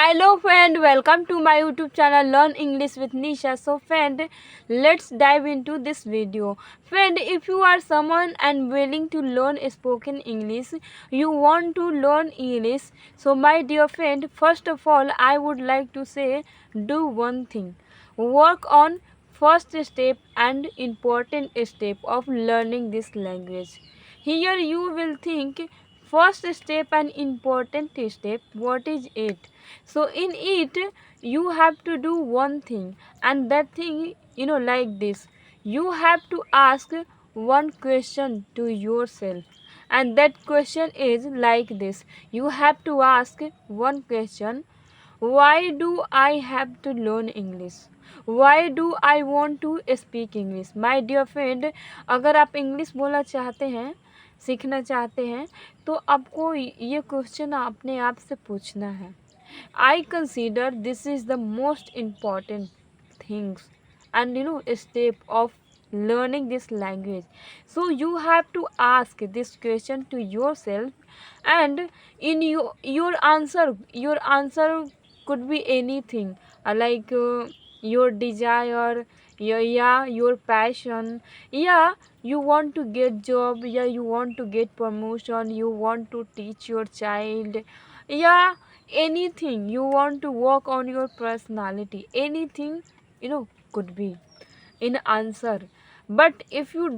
Hello friend, welcome to my YouTube channel Learn English with Nisha. So friend, let's dive into this video. Friend, if you are someone and willing to learn spoken English, you want to learn English. So my dear friend, first of all, I would like to say do one thing. Work on first step and important step of learning this language. Here you will think first step and important step, what is it? So in it you have to do one thing, and that thing, like this, you have to ask one question to yourself, and that question is like this. You have to ask one question: why do I have to learn English? Why do I want to speak English? My dear friend, अगर आप English बोलना चाहते हैं, सीखना चाहते हैं, तो आपको ये क्वेश्चन अपने आप से पूछना है. I consider this is the most important things and step of learning this language. So you have to ask this question to yourself, and in your answer could be anything, like your desire, your passion, yeah, you want to get job, yeah, you want to get promotion, you want to teach your child, yeah, anything, you want to work on your personality, anything, could be in answer. But if you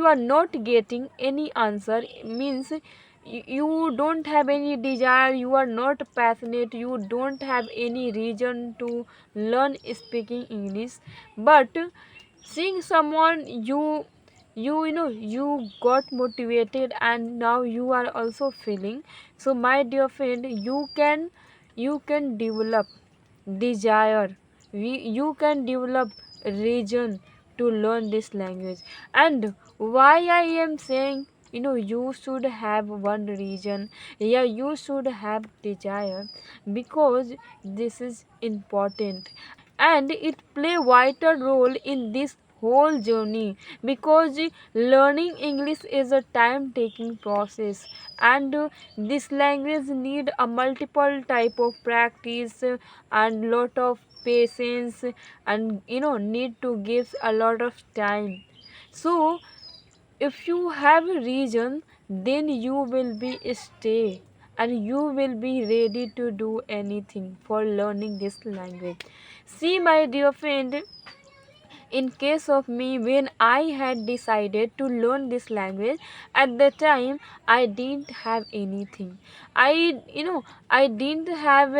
are not getting any answer, means you don't have any desire, you are not passionate, you don't have any reason to learn speaking English. But seeing someone, you got motivated, and now you are also feeling. So my dear friend, you can develop desire, you can develop reason to learn this language. And why I am saying, you should have one reason, yeah, you should have desire, because this is important, and it play vital role in this whole journey, because learning English is a time taking process, and this language need a multiple type of practice, and lot of patience, and need to give a lot of time. So if you have a reason, then you will be stay, and you will be ready to do anything for learning this language. See my dear friend, in case of me, when I had decided to learn this language, at the time I didn't have anything. I didn't have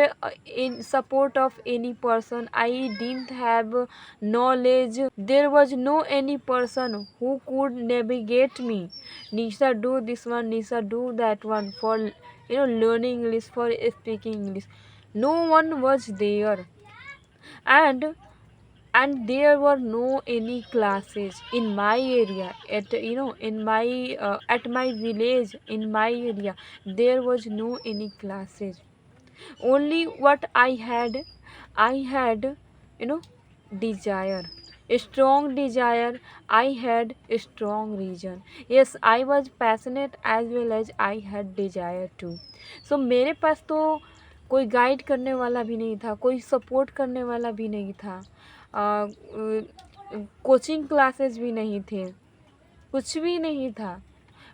in support of any person, I didn't have knowledge, there was no any person who could navigate me. Nisha, do this one, Nisha, do that one, for learning English, for speaking English. No one was there, and there were no any classes in my area, at in my at my village, in my area, there was no any classes. Only what I had desire, a strong desire, I had a strong reason. Yes, I was passionate as well as I had desire too. So मेरे पास तो कोई guide करने वाला भी नहीं था, कोई support करने वाला भी नहीं था, कोचिंग क्लासेस भी नहीं थे, कुछ भी नहीं था.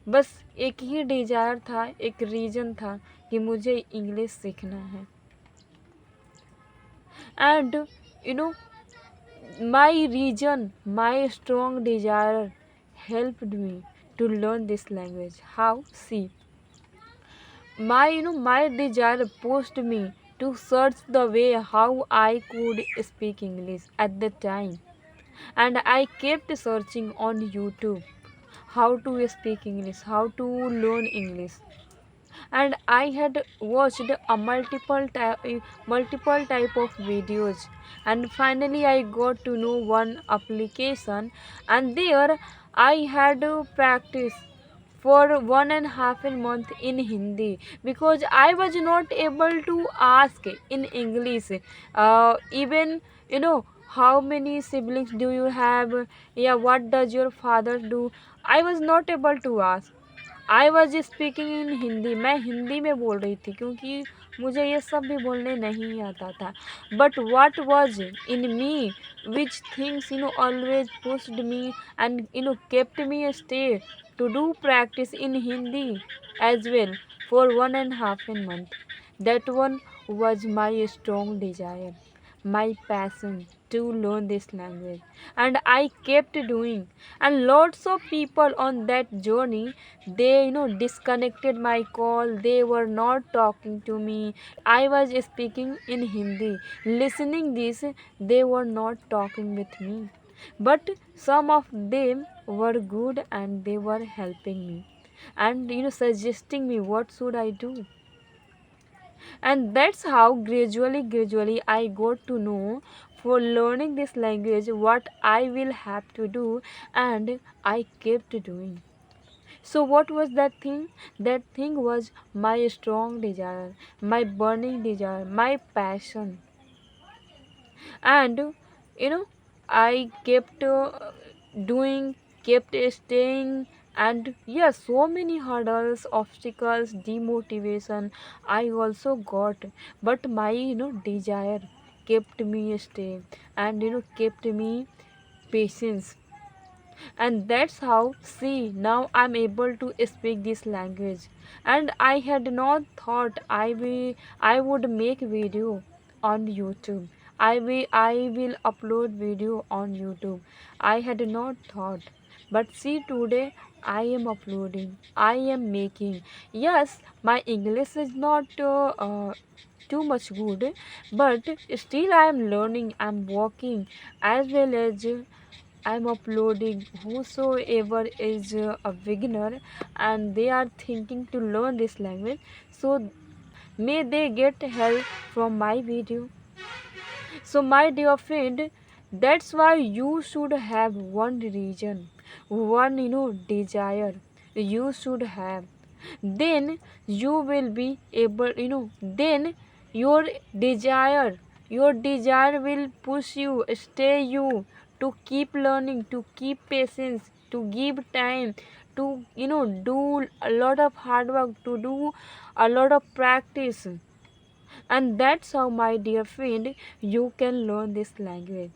बस एक ही डिज़ायर था, एक रीज़न था कि मुझे इंग्लिश सीखना है. And my reason, my strong desire helped me to learn this language. How? See, my desire pushed me to search the way how I could speak English at the time, and I kept searching on YouTube how to speak English, how to learn English. And I had watched a multiple type of videos, and finally I got to know one application, and there I had to practice for 1.5 month in Hindi, because I was not able to ask in English. Even how many siblings do you have? Yeah, what does your father do? I was not able to ask. I was speaking in Hindi, मैं हिंदी में बोल रही थी क्योंकि मुझे ये सब भी बोलने नहीं आता था. But what was in me which things always pushed me and kept me stay to do practice in Hindi as well for 1.5 month. That one was my strong desire, my passion to learn this language, and I kept doing. And lots of people on that journey, they disconnected my call. They were not talking to me. I was speaking in Hindi, listening this. They were not talking with me, but some of them were good and they were helping me and suggesting me what should I do. And that's how gradually I got to know for learning this language what I will have to do, and I kept doing. So what was that thing? That thing was my strong desire, my burning desire, my passion. And I kept doing, kept staying. And yes, so many hurdles, obstacles, demotivation I also got, but my desire kept me stay, and kept me patience. And that's how, see, now I'm able to speak this language. And I had not thought I would make video on YouTube. I will upload video on YouTube. I had not thought, but see, today I am uploading, I am making. Yes, my English is not too much good, but still I am learning, I'm working, as well as I'm uploading. Whosoever is a beginner and they are thinking to learn this language, so may they get help from my video. So my dear friend, that's why you should have one region, one desire you should have. Then you will be able, then your desire will push you, stay you to keep learning, to keep patience, to give time, to do a lot of hard work, to do a lot of practice. And that's how, my dear friend, you can learn this language.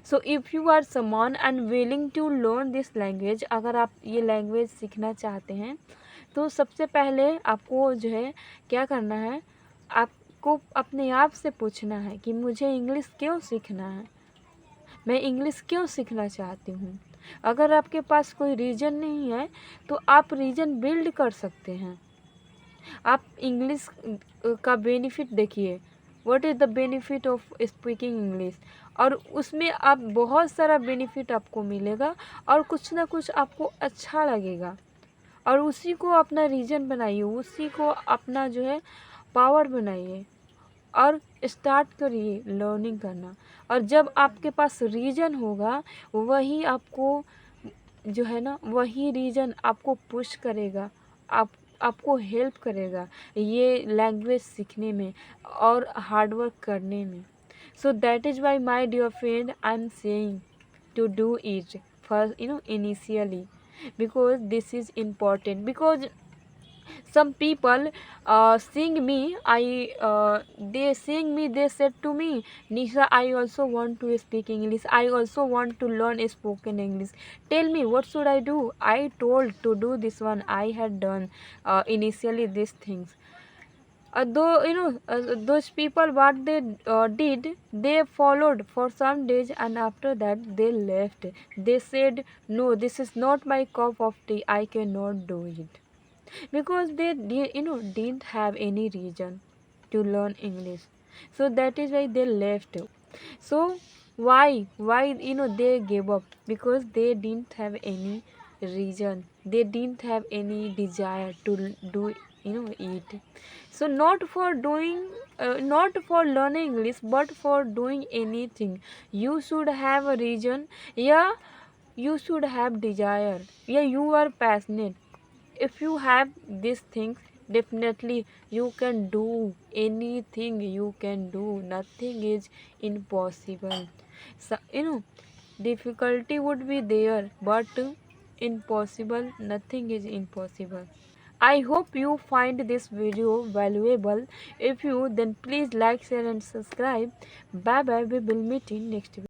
So if you are someone and willing to learn this language, अगर आप ये language सीखना चाहते हैं, तो सबसे पहले आपको जो है क्या करना है, आपको अपने आप से पूछना है कि मुझे इंग्लिश क्यों सीखना है, मैं इंग्लिश क्यों सीखना चाहती हूँ. अगर आपके पास कोई रीज़न नहीं है तो आप रीज़न बिल्ड कर सकते हैं. आप इंग्लिश का बेनिफिट देखिए, what is the benefit of speaking English, और उसमें आप बहुत सारा बेनिफिट आपको मिलेगा और कुछ ना कुछ आपको अच्छा लगेगा, और उसी को अपना रीजन बनाइए, उसी को अपना जो है पावर बनाइए और स्टार्ट करिए लर्निंग करना. और जब आपके पास रीजन होगा, वही आपको जो है ना, वही रीजन आपको पुश करेगा, आपको हेल्प करेगा ये लैंग्वेज सीखने में और हार्ड वर्क करने में. So that is why my dear friend, I am saying to do it first, initially, because this is important. Because some people seeing me, they seeing me, they said to me, Nisha, I also want to speak English, I also want to learn spoken English, tell me what should I do. I told to do this one, I had done initially these things. Though those people, what they did, they followed for some days and after that they left. They said, no, this is not my cup of tea, I cannot do it, because they didn't have any reason to learn English. So that is why they left. So why they gave up? Because they didn't have any reason, they didn't have any desire to do it. So not for doing, not for learning English, but for doing anything, you should have a reason. Yeah, you should have desire. Yeah, you are passionate. If you have these things, definitely you can do anything, you can do, nothing is impossible. So difficulty would be there, but impossible, nothing is impossible. I hope you find this video valuable. If you, then please like, share and subscribe. Bye bye. We will meet in next video.